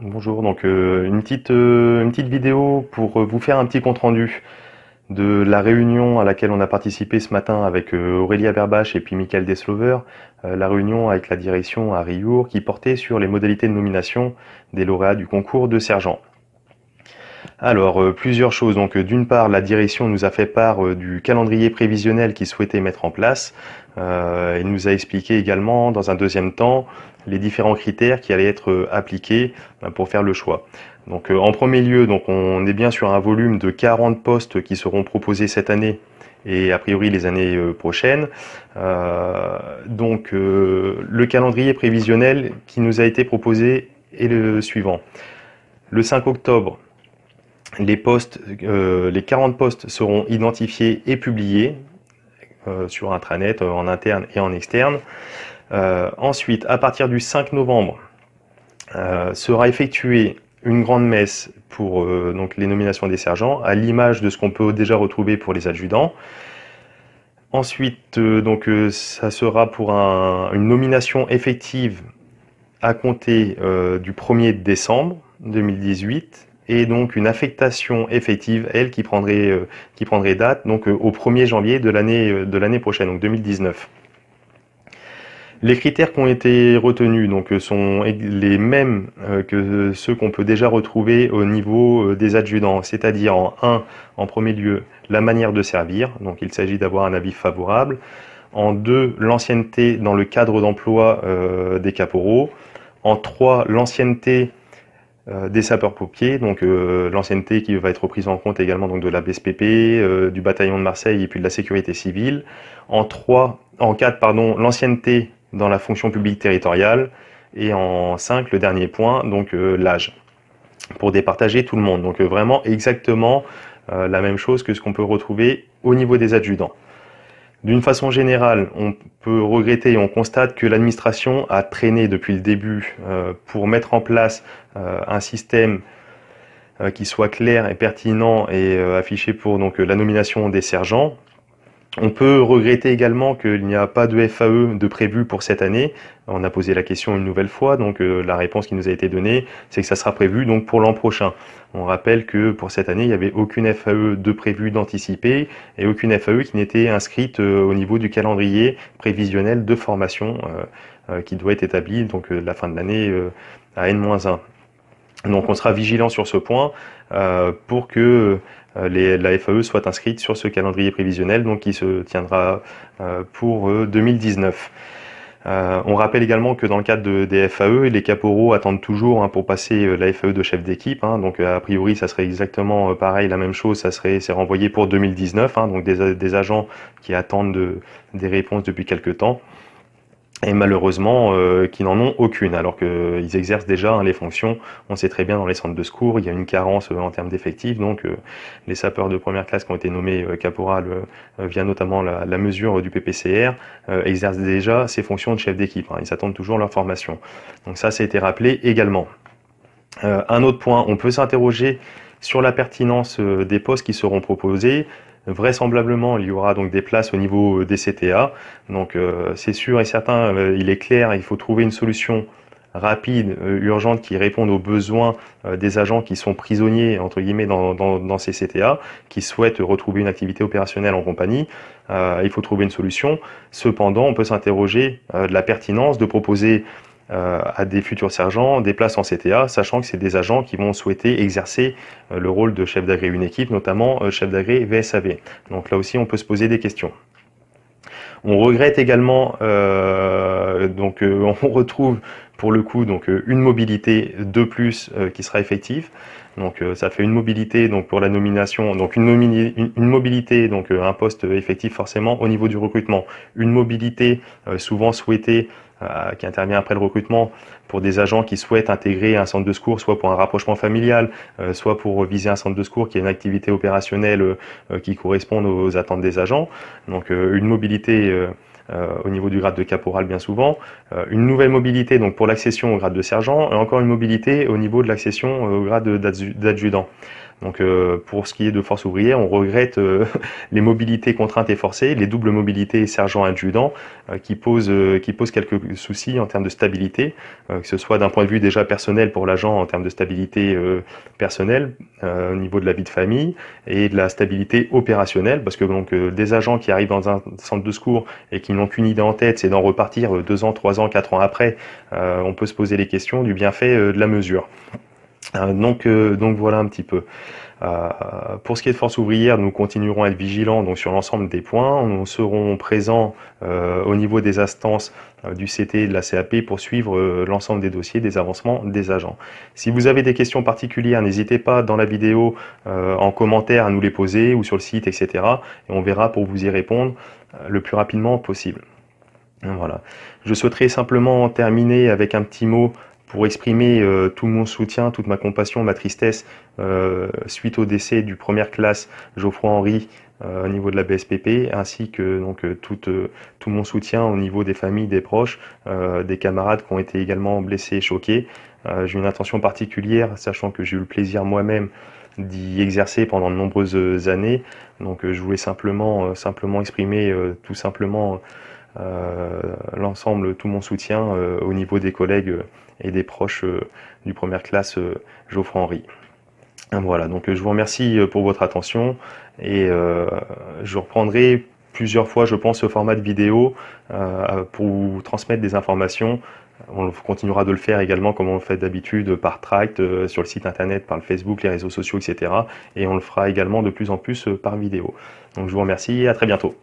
Bonjour, donc une petite vidéo pour vous faire un petit compte-rendu de la réunion à laquelle on a participé ce matin avec Aurélia Berbach et puis Michael Deslover, la réunion avec la direction à Riour qui portait sur les modalités de nomination des lauréats du concours de sergent. Alors, plusieurs choses. Donc, d'une part, la direction nous a fait part du calendrier prévisionnel qu'ils souhaitaient mettre en place. Il nous a expliqué également, dans un deuxième temps, les différents critères qui allaient être appliqués pour faire le choix. Donc, en premier lieu, donc, on est bien sur un volume de 40 postes qui seront proposés cette année et a priori les années prochaines. Le calendrier prévisionnel qui nous a été proposé est le suivant. Le 5 octobre, les 40 postes seront identifiés et publiés sur intranet, en interne et en externe. Ensuite, à partir du 5 novembre, sera effectuée une grande messe pour donc les nominations des sergents, à l'image de ce qu'on peut déjà retrouver pour les adjudants. Ensuite, ça sera pour une nomination effective à compter du 1er décembre 2018. Et donc une affectation effective, elle, qui prendrait date donc au 1er janvier de l'année prochaine, donc 2019. Les critères qui ont été retenus donc sont les mêmes que ceux qu'on peut déjà retrouver au niveau des adjudants, c'est-à-dire en premier lieu, la manière de servir, donc il s'agit d'avoir un avis favorable. En 2, l'ancienneté dans le cadre d'emploi des caporaux. En 3, l'ancienneté des sapeurs-pompiers, donc l'ancienneté qui va être prise en compte également donc de la BSPP, du bataillon de Marseille et puis de la sécurité civile. En 4, l'ancienneté dans la fonction publique territoriale. Et en 5, le dernier point, donc l'âge, pour départager tout le monde. Donc vraiment exactement la même chose que ce qu'on peut retrouver au niveau des adjudants. D'une façon générale, on peut regretter et on constate que l'administration a traîné depuis le début pour mettre en place un système qui soit clair et pertinent et affiché pour donc la nomination des sergents. On peut regretter également qu'il n'y a pas de FAE de prévu pour cette année. On a posé la question une nouvelle fois, donc la réponse qui nous a été donnée, c'est que ça sera prévu donc pour l'an prochain. On rappelle que pour cette année, il n'y avait aucune FAE de prévu d'anticiper et aucune FAE qui n'était inscrite au niveau du calendrier prévisionnel de formation qui doit être établi donc la fin de l'année à N-1. Donc on sera vigilant sur ce point pour que la FAE soit inscrite sur ce calendrier prévisionnel donc qui se tiendra pour 2019. On rappelle également que dans le cadre des FAE, les caporaux attendent toujours pour passer la FAE de chef d'équipe. Donc a priori, ça serait exactement pareil, la même chose, c'est renvoyé pour 2019. Donc des agents qui attendent des réponses depuis quelques temps. Et malheureusement qui n'en ont aucune, alors qu'ils exercent déjà les fonctions. On sait très bien dans les centres de secours, il y a une carence en termes d'effectifs, donc les sapeurs de première classe qui ont été nommés caporal via notamment la mesure du PPCR exercent déjà ces fonctions de chef d'équipe. Ils attendent toujours leur formation. Donc ça a été rappelé également. Un autre point, on peut s'interroger sur la pertinence des postes qui seront proposés. Vraisemblablement, il y aura donc des places au niveau des CTA. Donc c'est sûr et certain, il est clair, il faut trouver une solution rapide, urgente, qui réponde aux besoins des agents qui sont prisonniers, entre guillemets, dans ces CTA, qui souhaitent retrouver une activité opérationnelle en compagnie. Il faut trouver une solution. Cependant, on peut s'interroger de la pertinence de proposer à des futurs sergents des places en CTA, sachant que c'est des agents qui vont souhaiter exercer le rôle de chef d'agré une équipe, notamment chef d'agré VSAV. Donc là aussi, on peut se poser des questions. On regrette également, on retrouve pour le coup une mobilité de plus qui sera effective. Donc ça fait une mobilité pour la nomination, donc une mobilité, donc un poste effectif forcément au niveau du recrutement, une mobilité souvent souhaitée qui intervient après le recrutement pour des agents qui souhaitent intégrer un centre de secours, soit pour un rapprochement familial, soit pour viser un centre de secours qui a une activité opérationnelle qui corresponde aux attentes des agents. Donc une mobilité au niveau du grade de caporal bien souvent, une nouvelle mobilité donc pour l'accession au grade de sergent, et encore une mobilité au niveau de l'accession au grade d'adjudant. Donc pour ce qui est de Force ouvrière, on regrette les mobilités contraintes et forcées, les doubles mobilités sergent-adjudant qui posent quelques soucis en termes de stabilité, que ce soit d'un point de vue déjà personnel pour l'agent en termes de stabilité personnelle au niveau de la vie de famille et de la stabilité opérationnelle, parce que donc des agents qui arrivent dans un centre de secours et qui n'ont qu'une idée en tête, c'est d'en repartir 2 ans, 3 ans, 4 ans après, on peut se poser les questions du bienfait de la mesure. Donc voilà un petit peu. Pour ce qui est de Force ouvrière, nous continuerons à être vigilants donc sur l'ensemble des points. Nous serons présents au niveau des instances du CT et de la CAP pour suivre l'ensemble des dossiers, des avancements des agents. Si vous avez des questions particulières, n'hésitez pas dans la vidéo en commentaire à nous les poser ou sur le site, etc. Et on verra pour vous y répondre le plus rapidement possible. Voilà. Je souhaiterais simplement terminer avec un petit mot pour exprimer tout mon soutien, toute ma compassion, ma tristesse suite au décès du première classe Geoffroy Henry au niveau de la BSPP, ainsi que donc tout mon soutien au niveau des familles, des proches, des camarades qui ont été également blessés et choqués. J'ai une attention particulière, sachant que j'ai eu le plaisir moi-même d'y exercer pendant de nombreuses années. Donc je voulais simplement exprimer tout simplement l'ensemble, tout mon soutien au niveau des collègues et des proches du première classe Geoffroy Henry. Voilà, donc je vous remercie pour votre attention et je reprendrai plusieurs fois, je pense, ce format de vidéo pour vous transmettre des informations. On continuera de le faire également comme on le fait d'habitude par tract, sur le site internet, par le Facebook, les réseaux sociaux, etc. Et on le fera également de plus en plus par vidéo. Donc je vous remercie et à très bientôt.